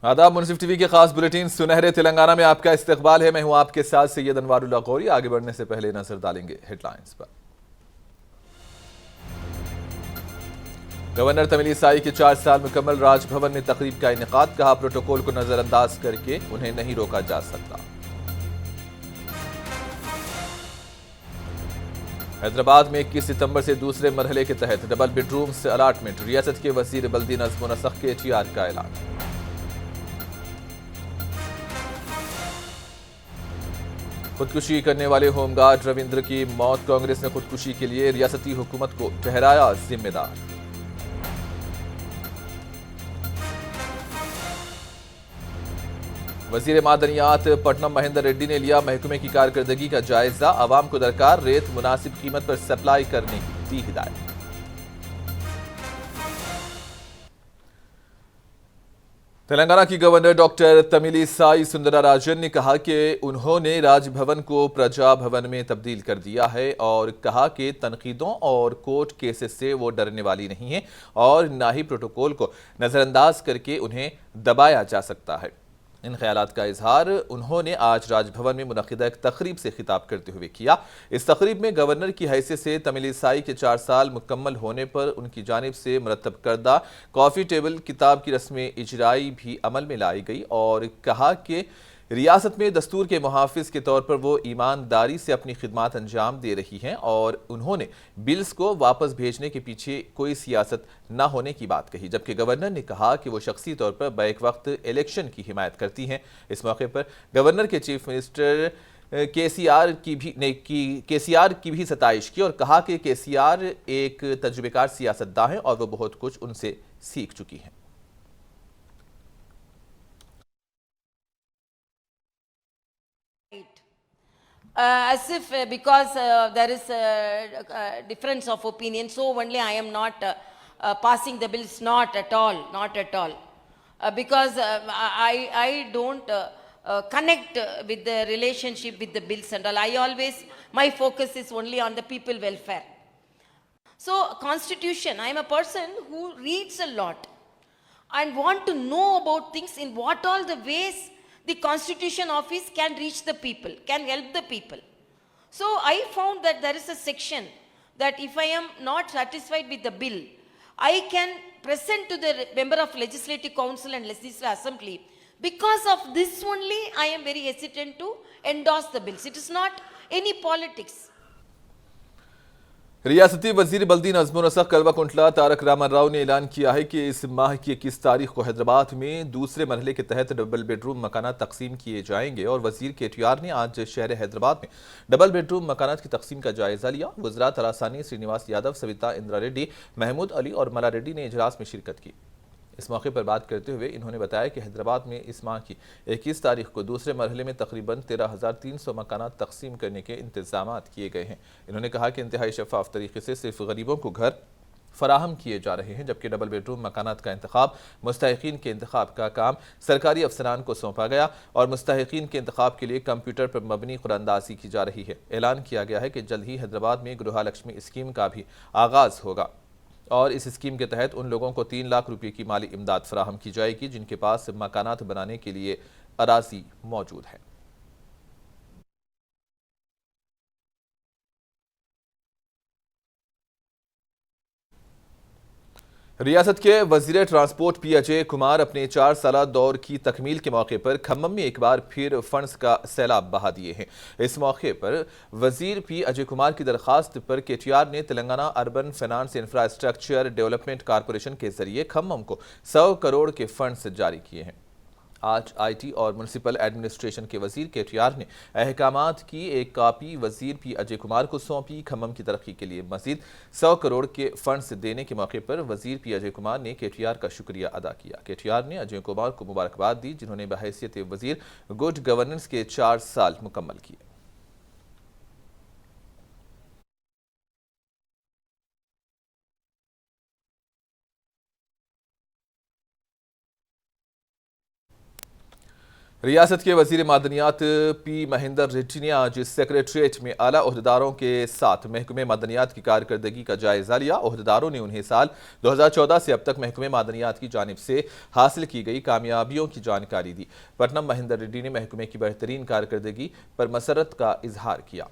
आदाब, मुनसिफ टीवी के खास बुलेटिन सुनहरे तेलंगाना में आपका इस्तकबाल है। मैं हूं आपके साथ सैयद अनवारुल्लाह गौरी। आगे बढ़ने से पहले नजर डालेंगे हेडलाइंस पर। गवर्नर तमिलिसाई के 4 साल मुकम्मल, राजभवन में तकरीब का इनेकाद। कहा, प्रोटोकॉल को नजरअंदाज करके उन्हें नहीं रोका जा सकता। हैदराबाद में 21 सितंबर से दूसरे मरहले के तहत डबल बेडरूम से अलाटमेंट। रियासत के वजीर बल्दी नज़्म व नस्ख के एचईआर का ऐलान। खुदकुशी करने वाले होमगार्ड रविंद्र की मौत। कांग्रेस ने खुदकुशी के लिए रियासती हुकूमत को ठहराया जिम्मेदार। वजीर मादनियात पटनम महेंद्र रेड्डी ने लिया महकमे की कारकर्दगी का जायजा। आवाम को दरकार रेत मुनासिब कीमत पर सप्लाई करने की दी हिदायत। तेलंगाना की गवर्नर डॉक्टर तमिलिसाई सुंदरराजन ने कहा कि उन्होंने राजभवन को प्रजा भवन में तब्दील कर दिया है और कहा कि तनकीदों और कोर्ट केसेस से वो डरने वाली नहीं है और न ही प्रोटोकॉल को नजरअंदाज करके उन्हें दबाया जा सकता है। इन ख्यालात का इजहार उन्होंने आज राजभवन में मुनक़िदा एक तकरीब से खिताब करते हुए किया। इस तकरीब में गवर्नर की हैसियत से तमिलिसाई के 4 साल मुकम्मल होने पर उनकी जानिब से मुरतब करदा कॉफ़ी टेबल किताब की रस्म इजराई भी अमल में लाई गई और कहा कि रियासत में दस्तूर के मुहाफिज के तौर पर वो ईमानदारी से अपनी खिदमात अंजाम दे रही हैं और उन्होंने बिल्स को वापस भेजने के पीछे कोई सियासत न होने की बात कही। जबकि गवर्नर ने कहा कि वो शख्सी तौर पर बैक वक्त इलेक्शन की हिमायत करती हैं। इस मौके पर गवर्नर के चीफ मिनिस्टर केसीआर की भी सताइश की और कहा कि केसीआर एक तजुर्बेकार सियासतदान हैं और वो बहुत कुछ उनसे सीख चुकी हैं। As if because there is a difference of opinion, so only I am not passing the bills. Not at all, not at all. Because I don't connect with the relationship with the bills and all. I always, my focus is only on the people welfare. So constitution, I am a person who reads a lot and want to know about things in what all the ways the constitution office can reach the people, can help the people. So I found that there is a section that if I am not satisfied with the bill, I can present to the member of legislative council and legislative assembly. Because of this only, I am very hesitant to endorse the bills. It is not any politics. रियासती वजीर बल्दी नज़्म व नस्ख कलवा कुंटला तारक रामन राव ने ऐलान किया है कि इस माह की 21 तारीख को हैदराबाद में दूसरे मरहले के तहत डबल बेडरूम मकानात तकसीम किए जाएंगे और वजीर केटीआर ने आज शहर हैदराबाद में डबल बेडरूम मकानात की तकसीम का जायजा लिया। वज़रा तलासानी श्रीनिवास यादव, सविता इंदिरा रेड्डी, महमूद अली और मला रेड्डी ने इजलास में शिरकत की। इस मौके पर बात करते हुए इन्होंने बताया कि हैदराबाद में इस माह की 21 तारीख को दूसरे मरहले में तकरीबन 13,300 मकानात तकसीम करने के इंतजाम किए गए हैं। इन्होंने कहा कि इंतहाई शफाफ तरीके से सिर्फ गरीबों को घर फराहम किए जा रहे हैं, जबकि डबल बेडरूम मकानात का इंतखाब मुस्तहिकीन के इंतखाब का काम सरकारी अफसरान को सौंपा गया और मुस्तहिकीन के इंतखाब के लिए कंप्यूटर पर मबनी कुरानदाजी की जा रही है। ऐलान किया गया है कि जल्द ही हैदराबाद में गृहलक्ष्मी स्कीम का भी आगाज़ होगा और इस स्कीम के तहत उन लोगों को 3 लाख रुपए की माली इमदाद फराहम की जाएगी जिनके पास मकानात बनाने के लिए अराजी मौजूद है। रियासत के वजीर ट्रांसपोर्ट पी अजय कुमार अपने 4 साला दौर की तकमील के मौके पर खम्मम में एक बार फिर फंड्स का सैलाब बहा दिए हैं। इस मौके पर वजीर पी अजय कुमार की दरखास्त पर केटीआर ने Telangana urban finance infrastructure development corporation के जरिए खम्मम को 100 करोड़ के फंड्स जारी किए हैं। आज आईटी और म्युनिसिपल एडमिनिस्ट्रेशन के वजीर केटीआर ने अहकामात की एक कॉपी वजीर पी अजय कुमार को सौंपी। खम्मम की तरक्की के लिए मजीद 100 करोड़ के फंड्स देने के मौके पर वजीर पी अजय कुमार ने केटीआर का शुक्रिया अदा किया। केटीआर ने अजय कुमार को मुबारकबाद दी जिन्होंने बहैसियत वजीर गुड गवर्नेंस के 4 साल मुकम्मल किए। रियासत के वजीर मादनियात पी महेंद्र रेड्डी ने आज सेक्रेटरीट में आला ओहदेदारों के साथ महकमे मादनियात की कारकर्दगी का जायजा लिया। ओहदेदारों ने उन्हें साल 2014 से अब तक महकमे मादनियात की जानिब से हासिल की गई कामयाबियों की जानकारी दी। पटनम महेंद्र रेड्डी ने महकमे की बेहतरीन कारकर्दगी पर मसरत का इजहार किया।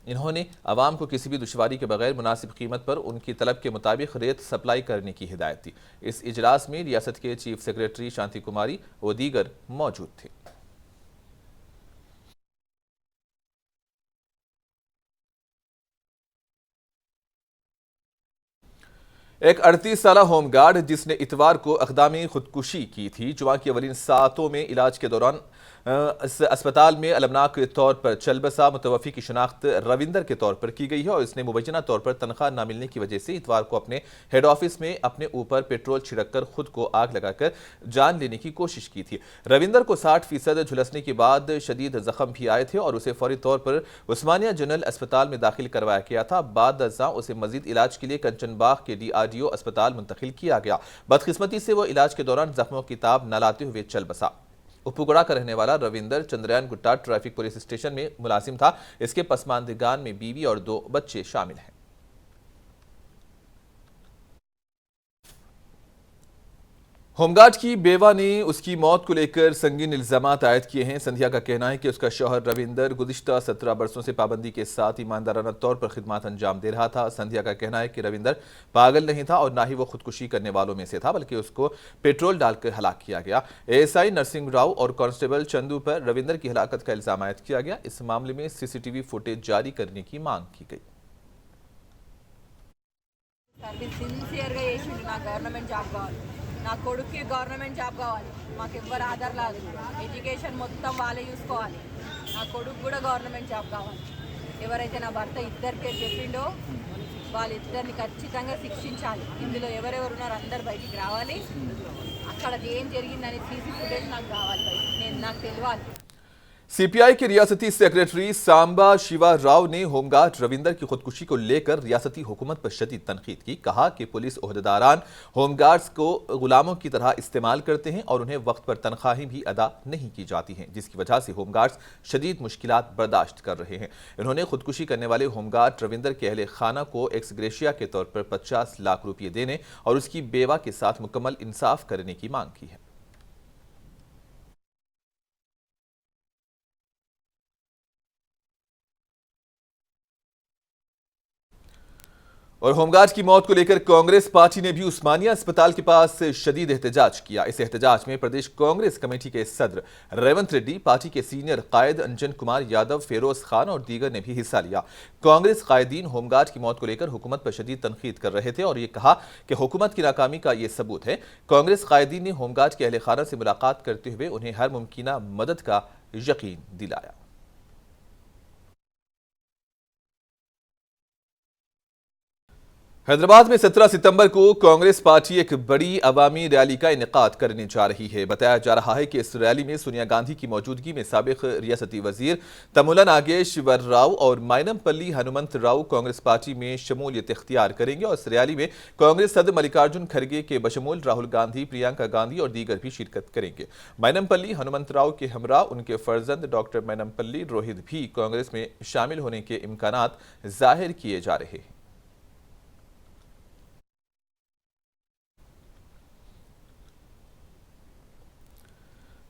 इन्होंने अवाम को किसी भी दुश्वारी के बगैर मुनासिब कीमत पर उनकी तलब के मुताबिक रेत सप्लाई करने की हिदायत दी। इस इजलास में रियासत के चीफ सेक्रेटरी शांति कुमारी व दीगर मौजूद थे। एक 38 साला होमगार्ड जिसने इतवार को अक़दामी खुदकुशी की थी, जुमा की अवलिन सातों में इलाज के दौरान अस्पताल में अलमनाक तौर पर चल बसा। मुतवफ़ी की शनाख्त रविंदर के तौर पर की गई है और इसने मुबैना तौर पर तनख्वाह न मिलने की वजह से इतवार को अपने हेड ऑफिस में अपने ऊपर पेट्रोल छिड़क कर खुद को आग लगाकर जान लेने की कोशिश की थी। रविंदर को 60% झुलसने के बाद शदीद जख्म भी आए थे और उसे फौरी तौर पर उस्मानिया जनरल अस्पताल में दाखिल करवाया गया था। बाद अज़्ज़ा उसे मजीद इलाज के लिए कंचनबाग के DRDO अस्पताल मुंतकिल किया गया। बदकिस्मती से वो इलाज के दौरान जख्मों की ताब न लाते हुए चल बसा। उपुगड़ा का रहने वाला Ravinder Chandrayaan Gutta traffic police station में मुलाजिम था। इसके पसमानदगान में बीवी और 2 बच्चे शामिल हैं। होमगार्ड की बेवा ने उसकी मौत को लेकर संगीन इल्जामात आयद किए हैं। संध्या का कहना है कि उसका शौहर रविंदर गुज़िश्ता 17 बरसों से पाबंदी के साथ ईमानदाराना तौर पर खिदमत अंजाम दे रहा था। संध्या का कहना है कि रविंदर पागल नहीं था और ना ही वो खुदकुशी करने वालों में से था, बल्कि उसको पेट्रोल डालकर हलाक किया गया। ASI नरसिंह राव और कांस्टेबल चंदू पर रविंदर की हलाकत का इल्जाम आयद किया गया। इस मामले में CCTV फुटेज जारी करने की मांग की गई। సిన్సియర్గా చేసిండు నాకు గవర్నమెంట్ జాబ్ కావాలి, నా కొడుక్కి గవర్నమెంట్ జాబ్ కావాలి, మాకు ఎవ్వరు ఆధార్ లేదు, ఎడ్యుకేషన్ మొత్తం వాళ్ళే చూసుకోవాలి, నా కొడుకు కూడా గవర్నమెంట్ జాబ్ కావాలి. ఎవరైతే నా భర్త ఇద్దరి పేరు చెప్పిండో వాళ్ళిద్దరిని ఖచ్చితంగా శిక్షించాలి. ఇందులో ఎవరెవరు ఉన్నారో అందరు బయటికి రావాలి. అక్కడ ఏం జరిగిందని సీసీ ఫుటేజ్ నాకు కావాలి, బయట నాకు తెలియాలి. CPI के रियासती सेक्रेटरी सांबा शिवा राव ने होमगार्ड रविंदर की खुदकुशी को लेकर रियासती हुकूमत पर शदीद तनकीद की। कहा कि पुलिस ओहदेदारान होमगार्ड्स को गुलामों की तरह इस्तेमाल करते हैं और उन्हें वक्त पर तनख्वाहें भी अदा नहीं की जाती हैं, जिसकी वजह से होमगार्ड्स शदीद मुश्किलात बर्दाश्त कर रहे हैं। इन्होंने खुदकुशी करने वाले होमगार्ड रविंदर के अहले खाना को एक्स ग्रेशिया के तौर पर 50 लाख रुपये देने और उसकी बेवा के साथ मुकम्मल इंसाफ करने की मांग की है। और होमगार्ड की मौत को लेकर कांग्रेस पार्टी ने भी उस्मानिया अस्पताल के पास शदीद एहतजाज किया। इस एहतजाज में प्रदेश कांग्रेस कमेटी के सदर रेवंत रेड्डी, पार्टी के सीनियर कायद अंजन कुमार यादव, फेरोज खान और दीगर ने भी हिस्सा लिया। कांग्रेस कायदीन होमगार्ड की मौत को लेकर हुकूमत पर शदीद तनकीद कर रहे थे और ये कहा कि हुकूमत की नाकामी का ये सबूत है। कांग्रेस कायदीन ने होमगार्ड के अहले खाना से मुलाकात करते हुए उन्हें हर मुमकिन मदद का यकीन दिलाया। हैदराबाद में 17 सितंबर को कांग्रेस पार्टी एक बड़ी अवामी रैली का इनेकाद करने जा रही है। बताया जा रहा है कि इस रैली में सोनिया गांधी की मौजूदगी में साबिक रियासती वजीर तमुला नागेश्वर राव और मायनमपल्ली हनुमंत राव कांग्रेस पार्टी में शमूलियत इख्तियार करेंगे और इस रैली में कांग्रेस सदर मल्लिकार्जुन खड़गे के बशमूल राहुल गांधी, प्रियंका गांधी और दीगर भी शिरकत करेंगे। मायनमपल्ली हनुमंत राव के हमरा उनके फर्जंद डॉक्टर मायनमपल्ली रोहित भी कांग्रेस में शामिल होने के इम्कानात जाहिर किए जा रहे हैं।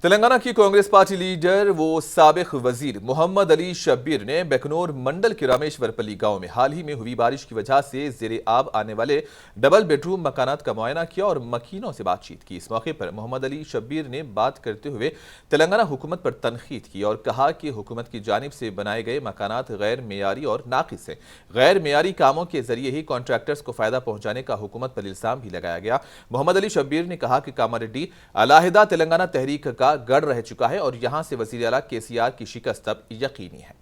तेलंगाना की कांग्रेस पार्टी लीडर वो साबिक वजीर मोहम्मद अली शब्बीर ने बेकनूर मंडल के रामेश्वरपल्ली गांव में हाल ही में हुई बारिश की वजह से जेरे आब आने वाले डबल बेडरूम मकानात का मुआयना किया और मकीनों से बातचीत की। इस मौके पर मोहम्मद अली शब्बीर ने बात करते हुए तेलंगाना हुकूमत पर तनकीद की और कहा कि हुकूमत की जानिब से बनाए गए मकानात गैर मेयारी और नाकिस हैं। गैर मेयारी कामों के जरिए ही कॉन्ट्रैक्टर्स को फायदा पहुंचाने का हुकूमत पर इल्जाम भी लगाया गया। मोहम्मद अली शब्बीर ने कहा कि कामारेड्डी अलहदा तेलंगाना तहरीक का गढ़ रह चुका है और यहां से वजीर आला KCR की शिकस्त अब यकीनी है।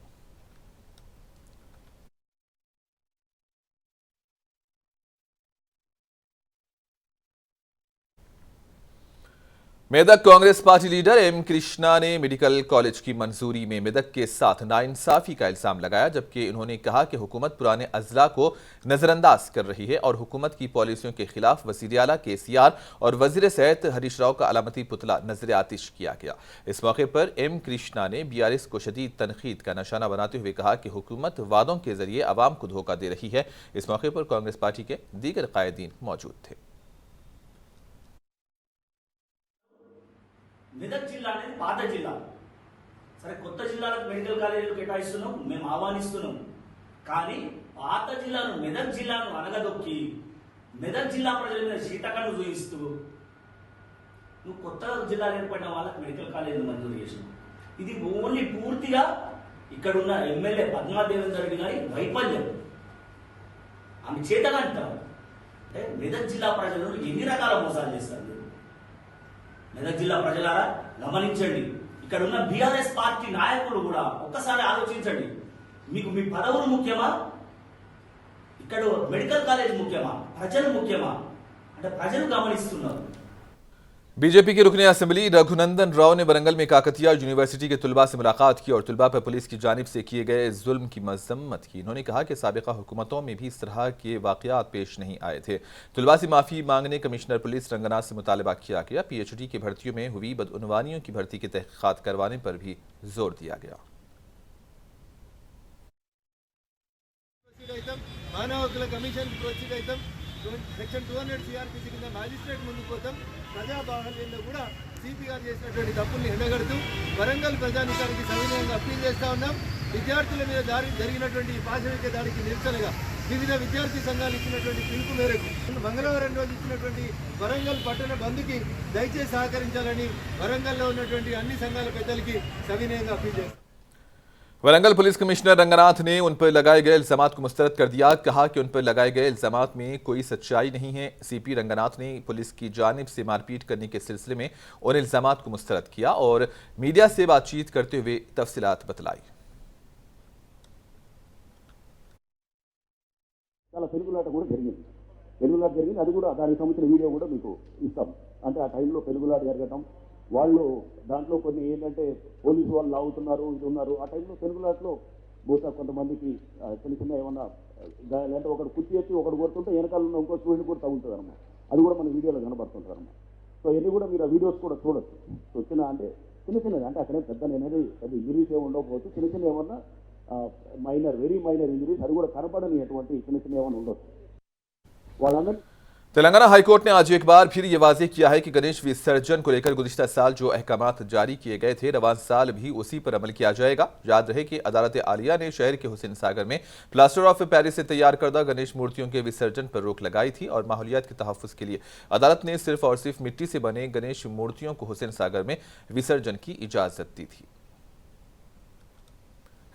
Medak Congress party leader M Krishna ने मेडिकल कॉलेज की मंजूरी में मेदक के साथ नाइंसाफी का इल्जाम लगाया, जबकि उन्होंने कहा कि हुकूमत पुराने अजला को नजरअंदाज कर रही है और हुकूमत की पॉलिसियों के खिलाफ वजीर आला केसीआर और वजीर सेहत हरीश राव का अलामती पुतला नजर आतिश किया गया। इस मौके पर एम कृष्णा ने बीआरएस को शदीद तनकीद का निशाना बनाते हुए कहा कि हुकूमत वादों के जरिए अवाम को धोखा दे रही है। इस मौके पर कांग्रेस पार्टी के दीगर कायदीन मौजूद थे। మెదక్ జిల్లా అనేది పాత జిల్లా. సరే, కొత్త జిల్లాలకు మెడికల్ కాలేజీలు కేటాయిస్తున్నాం, మేము ఆహ్వానిస్తున్నాం. కానీ పాత జిల్లాను, మెదక్ జిల్లాను అనగదొక్కి మెదక్ జిల్లా ప్రజల మీద శీతకను చూపిస్తూ నువ్వు కొత్త జిల్లాలు ఏర్పడిన వాళ్ళకి మెడికల్ కాలేజీలు మంజూరు చేసినావు. ఇది ఓన్లీ పూర్తిగా ఇక్కడున్న ఎమ్మెల్యే పద్మా దేవేందర్ రెడ్డి గారి వైఫల్యం. ఆమె చేతనంటారు. అంటే మెదక్ జిల్లా ప్రజలను ఎన్ని రకాల మోసాలు చేస్తారు. మెదక్ జిల్లా ప్రజలారా గమనించండి, ఇక్కడ ఉన్న బీఆర్ఎస్ పార్టీ నాయకులు కూడా ఒక్కసారి ఆలోచించండి. మీకు మీ పదవులు ముఖ్యమా, ఇక్కడ మెడికల్ కాలేజ్ ముఖ్యమా, ప్రజలు ముఖ్యమా? అంటే ప్రజలు గమనిస్తున్నారు. बीजेपी के रुकने असेंबली रघुनंदन राव ने वरंगल में काकतिया यूनिवर्सिटी के तुलबा से मुलाकात की और तुलबा पर पुलिस की जानिब से किए गए जुल्म की मजम्मत की। उन्होंने कहा कि साबिका हुकूमतों में भी इस तरह के वाकयात पेश नहीं आए थे। तुलबा से माफ़ी मांगने कमिश्नर पुलिस रंगना से मुतालबा किया गया। पीएचडी की भर्तियों में हुई बदउनवानियों की भर्ती की तहकीकात करवाने पर भी जोर दिया गया। మానవ హక్కుల కమిషన్ ప్రొసీడ్ అవుతాం. సెక్షన్ 200 సిఆర్పిసి కింద మ్యాజిస్ట్రేట్ ముందుకు పోతాం. ప్రజా బాహల్యంలో కూడా సిపి గారు చేసినటువంటి తప్పుల్ని ఎండగడుతూ వరంగల్ ప్రజానికానికి సవినయంగా అప్పీల్ చేస్తా ఉన్నాం. విద్యార్థుల మీద జరిగినటువంటి పాశవిక దాడికి నిరసనగా వివిధ విద్యార్థి సంఘాలు ఇచ్చినటువంటి పిలుపు మేరకు మంగళవారం రోజు ఇచ్చినటువంటి వరంగల్ పట్టణ బంద్కి దయచేసి సహకరించాలని వరంగల్లో ఉన్నటువంటి అన్ని సంఘాల పెద్దలకి సవినయంగా అప్పీల్ చేస్తాం. वरंगल पुलिस कमिश्नर रंगनाथ ने उन पर लगाए गए इल्जामात को मुस्तरद कर दिया। कहा कि उन पर लगाए गए इल्जामात में कोई सच्चाई नहीं है। सीपी रंगनाथ ने पुलिस की जानिब से मारपीट करने के सिलसिले में उन इल्जामात को मुस्तरद किया और मीडिया से बातचीत करते हुए तफसीलात बतलाई। చాలా పెరుగులాట కూడా జరిగింది. పెరుగులాట జరిగింది, అది కూడా దానికి సంబంధించిన వీడియో కూడా మీకు ఇస్తాం. అంటే ఆ టైంలో పెరుగులాట జరగటం, వాళ్ళు దాంట్లో కొన్ని ఏంటంటే పోలీసు వాళ్ళు లాగుతున్నారు, ఇది ఉన్నారు. ఆ టైంలో పెరుగులాటలో బహుశా కొంతమందికి చిన్న చిన్న ఏమన్నా అంటే ఒకడు కుర్చీ ఎత్తి ఒకడు కొడుతుంటే వెనకాల ఉన్న ఇంకో స్టూడెంట్ కూడా తగులుతుంది అన్నమాట. అది కూడా మన వీడియోలో కనబడుతుంటారు అన్నమాట. సో ఇవన్నీ కూడా మీరు ఆ వీడియోస్ కూడా చూడొచ్చు. సో చిన్నది అంటే అక్కడే పెద్ద అనేది పెద్ద ఇంజరీస్ ఏమి ఉండకపోవచ్చు, చిన్న చిన్న ఏమన్నా మైనర్, వెరీ మైనర్ ఇంజరీస్, అది కూడా కనపడని అటువంటి చిన్న చిన్న ఏమైనా ఉండొచ్చు. వాళ్ళందరూ तेलंगाना हाईकोर्ट ने आज एक बार फिर ये वाज़ेह किया है कि गणेश विसर्जन को लेकर गुज़िश्ता साल जो अहकामात जारी किए गए थे, रवान साल भी उसी पर अमल किया जाएगा। याद रहे कि अदालत आलिया ने शहर के हुसैन सागर में प्लास्टर ऑफ पेरिस से तैयार करदा गणेश मूर्तियों के विसर्जन पर रोक लगाई थी और माहौलियात के तहफ़्फ़ुज़ के लिए अदालत ने सिर्फ और सिर्फ मिट्टी से बने गणेश मूर्तियों को हुसैन सागर में विसर्जन की इजाज़त दी थी।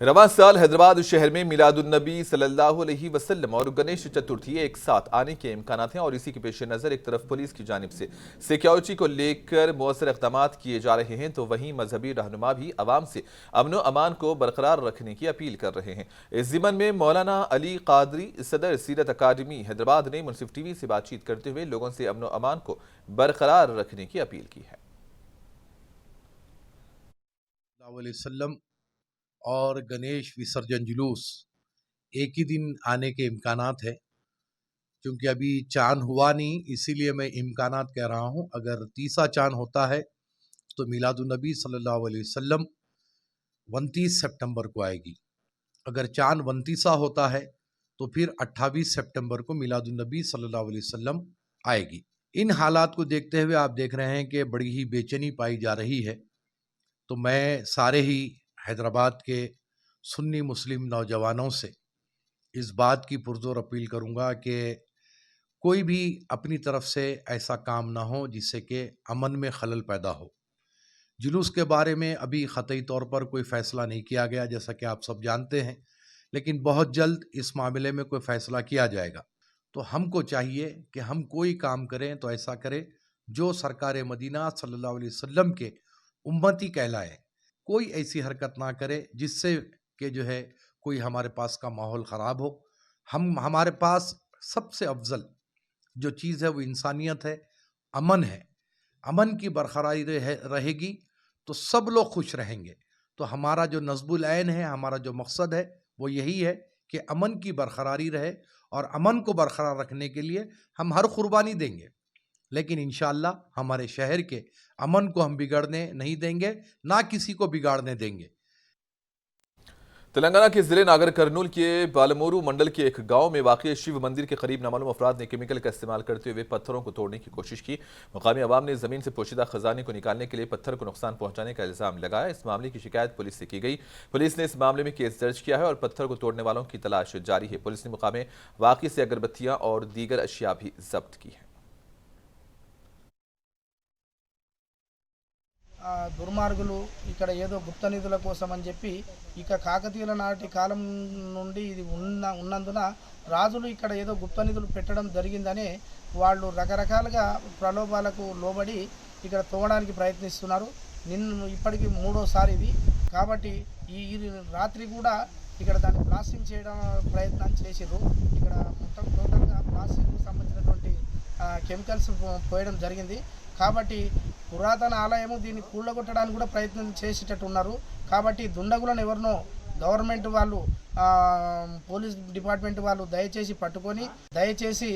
रवां साल हैदराबाद शहर में मिलादुन्नबी सल्लल्लाहु अलैहि वसल्लम और गणेश चतुर्थी एक साथ आने के इम्कान हैं और इसी के पेश नज़र एक तरफ पुलिस की जानिब से सिक्योरिटी को लेकर मौसर इक़दाम किए जा रहे हैं, तो वहीं मजहबी रहनुमा भी अवाम से अमन अमान को बरकरार रखने की अपील कर रहे हैं। इस ज़िमन में मौलाना अली कादरी सदर सीरत अकादमी हैदराबाद ने मुनसिफ टीवी से बातचीत करते हुए लोगों से अमन अमान को बरकरार रखने की अपील की है। और गणेश विसर्जन जुलूस एक ही दिन आने के इम्कानात है, क्योंकि अभी चांद हुआ नहीं, इसीलिए मैं इम्कानात कह रहा हूँ। अगर तीसरा चांद होता है तो मिलादुन्नबी सल्लल्लाहु अलैहि वसल्लम 29 सितंबर को आएगी। अगर चांद 29 होता है तो फिर 28 सितंबर को मिलादुन्नबी सल्लल्लाहु अलैहि वसल्लम आएगी। इन हालात को देखते हुए आप देख रहे हैं कि बड़ी ही बेचैनी पाई जा रही है। तो मैं सारे ही हैदराबाद के सुन्नी मुस्लिम नौजवानों से इस बात की पुरजोर अपील करूंगा कि कोई भी अपनी तरफ से ऐसा काम ना हो जिससे कि अमन में खलल पैदा हो। जुलूस के बारे में अभी ख़तई तौर पर कोई फ़ैसला नहीं किया गया, जैसा कि आप सब जानते हैं, लेकिन बहुत जल्द इस मामले में कोई फ़ैसला किया जाएगा। तो हमको चाहिए कि हम कोई काम करें तो ऐसा करें जो सरकार मदीना सल्लल्लाहु अलैहि वसल्लम के उम्मती कहलाए। कोई ऐसी हरकत ना करे जिससे कि जो है कोई हमारे पास का माहौल ख़राब हो। हमारे पास सबसे अफजल जो चीज़ है वो इंसानियत है, अमन है। अमन की बरकरारी रहेगी तो सब लोग खुश रहेंगे। तो हमारा जो नज़्बुल ऐन है, हमारा जो मकसद है वो यही है कि अमन की बरकरारी रहे, और अमन को बरकरार रखने के लिए हम हर कुर्बानी देंगे, लेकिन इंशाअल्लाह हमारे शहर के अमन को हम बिगड़ने नहीं देंगे, ना किसी को बिगाड़ने देंगे। तेलंगाना के जिले नागर कर्नूल के बालमोरू मंडल के एक गांव में वाक़ शिव मंदिर के करीब नामालूम अफराद ने केमिकल का इस्तेमाल करते हुए पत्थरों को तोड़ने की कोशिश की। मुकामी अवाम ने जमीन से पोशीदा खजाने को निकालने के लिए पत्थर को नुकसान पहुंचाने का इल्जाम लगाया। इस मामले की शिकायत पुलिस से की गई। पुलिस ने इस मामले में केस दर्ज किया है और पत्थर को तोड़ने वालों की तलाश जारी है। पुलिस ने मुकाम वाक़े से अगरबत्तियां और दीगर अशिया भी जब्त की है। దుర్మార్గులు ఇక్కడ ఏదో గుప్త నిధుల కోసం అని చెప్పి ఇక కాకతీయుల నాటి కాలం నుండి ఇది ఉన్నందున రాజులు ఇక్కడ ఏదో గుప్త నిధులు పెట్టడం జరిగిందని వాళ్ళు రకరకాలుగా ప్రలోభాలకు లోబడి ఇక్కడ తవ్వడానికి ప్రయత్నిస్తున్నారు. ఇప్పటికి మూడోసారి ఇది. కాబట్టి ఈ రాత్రి కూడా ఇక్కడ దాన్ని బ్లాస్టింగ్ చేయడం ప్రయత్నం చేసిర్రు. ఇక్కడ మొత్తం టోటల్గా ప్లాస్టిక్కు సంబంధించినటువంటి కెమికల్స్ పోయడం జరిగింది. కాబట్టి పురాతన ఆలయము దీన్ని కూలగొట్టడానికి కూడా ప్రయత్నం చేసేటట్టు ఉన్నారు. కాబట్టి దుండగులను ఎవరినో గవర్నమెంట్ వాళ్ళు, పోలీస్ డిపార్ట్మెంట్ వాళ్ళు దయచేసి పట్టుకొని దయచేసి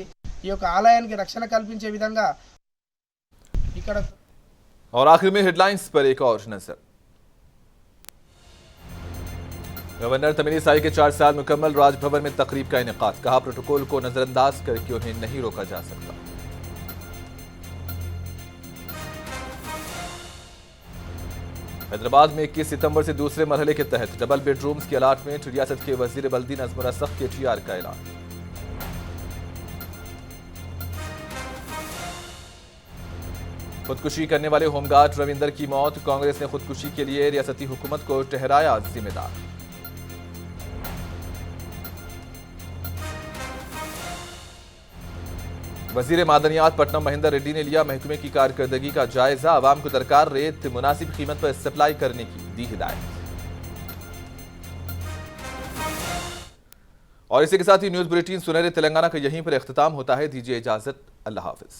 ఈ యొక్క ఆలయానికి రక్షణ కల్పించే విధంగా ఇక్కడ। और आखिर में हेडलाइंस पर एक और नजर। गवर्नर तमिलिसाई के 4 साल मुकम्मल, राजभवन में तकरीब का इनेकाद। कहा प्रोटोकॉल को नजरअंदाज करके उन्हें नहीं रोका जा सकता। हैदराबाद में 21 सितंबर से दूसरे मरहले के तहत डबल बेडरूम्स की अलाटमेंट। रियासत के वजीर बल्दी नज़्म रसख के टीआर का ऐलान। खुदकुशी करने वाले होमगार्ड रविंदर की मौत। कांग्रेस ने खुदकुशी के लिए रियासती हुकूमत को ठहराया जिम्मेदार। वजीर मादनियात पटनम महेंद्र रेड्डी ने लिया महकमे की कारकर्दगी का जायजा। आवाम को दरकार रेत मुनासिब कीमत पर सप्लाई करने की दी हिदायत। और इसी के साथ ही न्यूज बुलेटिन सुनहरे तेलंगाना का यहीं पर इख्तिताम होता है। दीजिए इजाजत, अल्लाह हाफिज।